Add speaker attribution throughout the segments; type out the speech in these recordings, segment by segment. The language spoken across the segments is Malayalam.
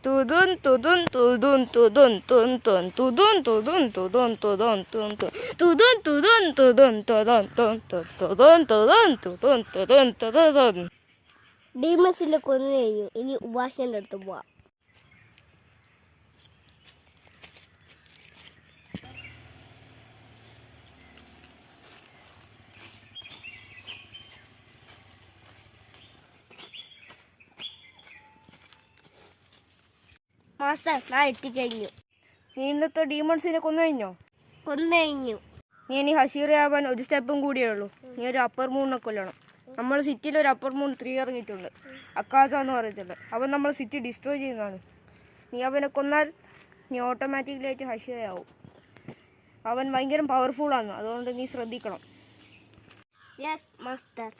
Speaker 1: Tudun tudun tudun tudun tun tun tudun tudun tudun tudun tun tun tudun tudun tudun tudun tun tun tudun tudun tudun tudun tudun.
Speaker 2: ഡീമൻസിന്റെ കൊന്നു കഴിഞ്ഞു. ഇനി ഉപാസന്റെ അടുത്ത് പോവാം. മാസ്റ്റർ ഞാൻ എത്തിക്കഴിഞ്ഞു.
Speaker 1: നീ ഇന്നത്തെ ഡീമൺസിനെ കൊന്നു കഴിഞ്ഞോ?
Speaker 2: കൊന്നു കഴിഞ്ഞു.
Speaker 1: നീ ഇനി ഹഷീറയാവാൻ ഒരു സ്റ്റെപ്പും കൂടിയേ ഉള്ളൂ. നീ ഒരു അപ്പർ മൂണിനെ കൊല്ലണം. നമ്മൾ സിറ്റിയിൽ ഒരു അപ്പർ മൂൺ 3 ഇറങ്ങിയിട്ടുണ്ട്, അക്കാസ എന്ന് പറയത്തില്ല. അവൻ നമ്മൾ സിറ്റി ഡിസ്ട്രോയ് ചെയ്യുന്നതാണ്. നീ അവനെ കൊന്നാൽ നീ ഓട്ടോമാറ്റിക്കലായിട്ട് ഹഷീറയാവും. അവൻ ഭയങ്കര പവർഫുള്ളാണ്, അതുകൊണ്ട് നീ ശ്രദ്ധിക്കണം.
Speaker 2: Yes master.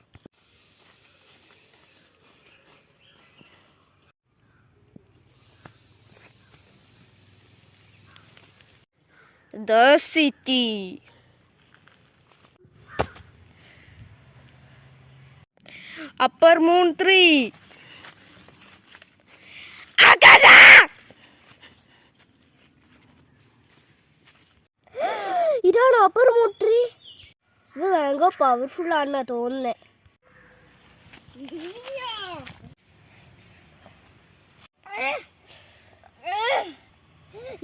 Speaker 1: The city. Upper Moon 3. Akaza!
Speaker 2: ഇതാണ് അപ്പർ മൂൺ 3. ഇത് ഭയങ്കര പവർഫുൾ ആണെന്നാ തോന്നുന്നേ.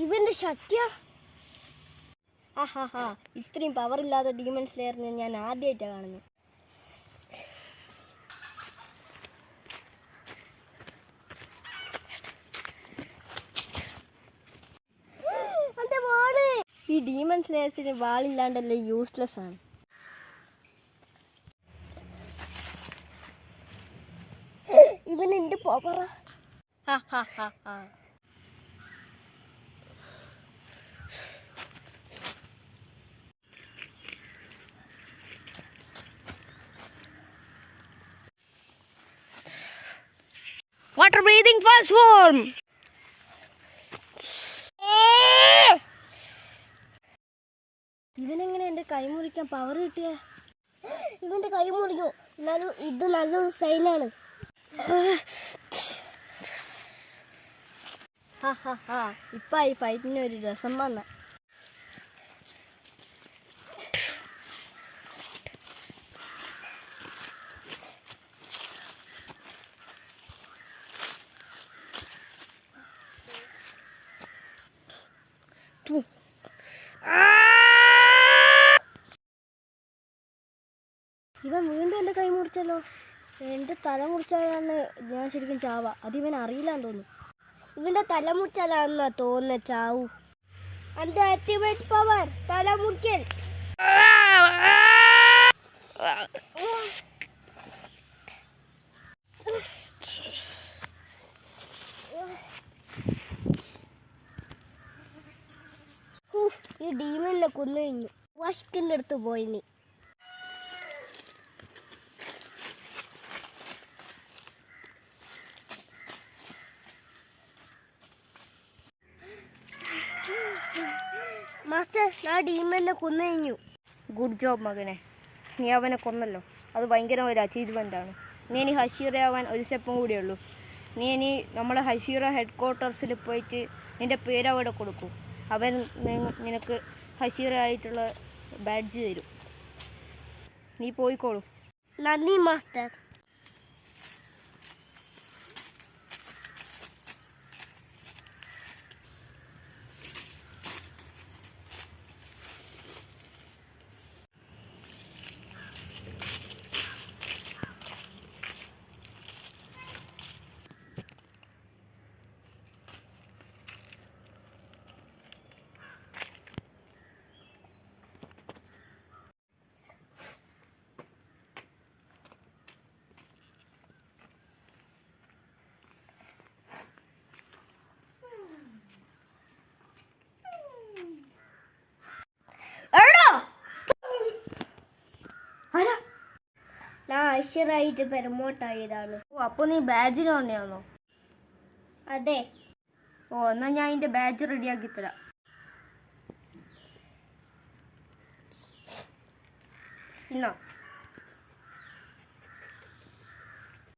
Speaker 2: ഇവന്റെ ശക്തിയാ. ഇത്രയും പവർ ഇല്ലാത്ത ഡീമൺ സ്ലെയറിനെ ഞാൻ ആദ്യമായിട്ടാണ് കാണുന്നത്. ഈ ഡീമൺ സ്ലെയർസിന് വാളില്ലാണ്ടല്ലേ യൂസ്ലെസ് ആണ്. ഇവൻ എന്റെ പവറാ.
Speaker 1: Water breathing fast form.
Speaker 2: ഇവനെങ്ങനെ എൻ്റെ കൈ മുറിക്കാൻ പവർ കിട്ടിയ? ഇവൻ്റെ കൈ മുറിഞ്ഞു. എന്നാലും ഇത് നല്ലൊരു സൈനാണ്. ഇപ്പം ഈ ഫൈറ്റിന് ഒരു രസം വന്ന. ഇവൻ വീണ്ടും എൻ്റെ കൈ മുറിച്ചല്ലോ. എൻ്റെ തല മുറിച്ചാലാണ് ഞാൻ ശരിക്കും ചാവുക. അത് ഇവൻ അറിയില്ലാന്ന് തോന്നുന്നു. ഇവൻ്റെ തല മുറിച്ചാലാണെന്നാ തോന്നുന്ന ചാവു. എൻ്റെ അൾട്ടിമേറ്റ് പവർ തല മുറിക്കൽ. ഈ ഡീമണിനെ കൊന്നു കഴിഞ്ഞു. വാഷ്കിൻ്റെ അടുത്ത് പോയിനി. മാസ്റ്റർ ഞാൻ ഡീമനെ കൊന്നു കഴിഞ്ഞു.
Speaker 1: ഗുഡ് ജോബ് മകനെ, നീ അവനെ കൊന്നല്ലോ. അത് ഭയങ്കര ഒരു അച്ചീവ്മെൻ്റാണ്. നീ ഇനി ഹഷീറയാവാൻ ഒരു സ്റ്റെപ്പും കൂടിയേ ഉള്ളൂ. നീ ഇനി നമ്മളെ ഹഷീറ ഹെഡ് ക്വാർട്ടേഴ്സിൽ പോയിട്ട് നിൻ്റെ പേര് അവിടെ കൊടുക്കും. അവൻ നിനക്ക് ഹഷീറ ആയിട്ടുള്ള ബാഡ്ജ് തരും. നീ പോയിക്കോളൂ.
Speaker 2: നന്ദി മാസ്റ്റർ. ഞാൻ ഐശ്വര്യമായിട്ട് പെരുമോട്ടായതാണ്.
Speaker 1: ഓ, അപ്പോൾ നീ ബാഡ്ജിന് തന്നെയാണോ?
Speaker 2: അതെ.
Speaker 1: ഓ, എന്നാൽ ഞാൻ അതിൻ്റെ ബാഡ്ജ് റെഡിയാക്കി തരാം. ഇന്നാ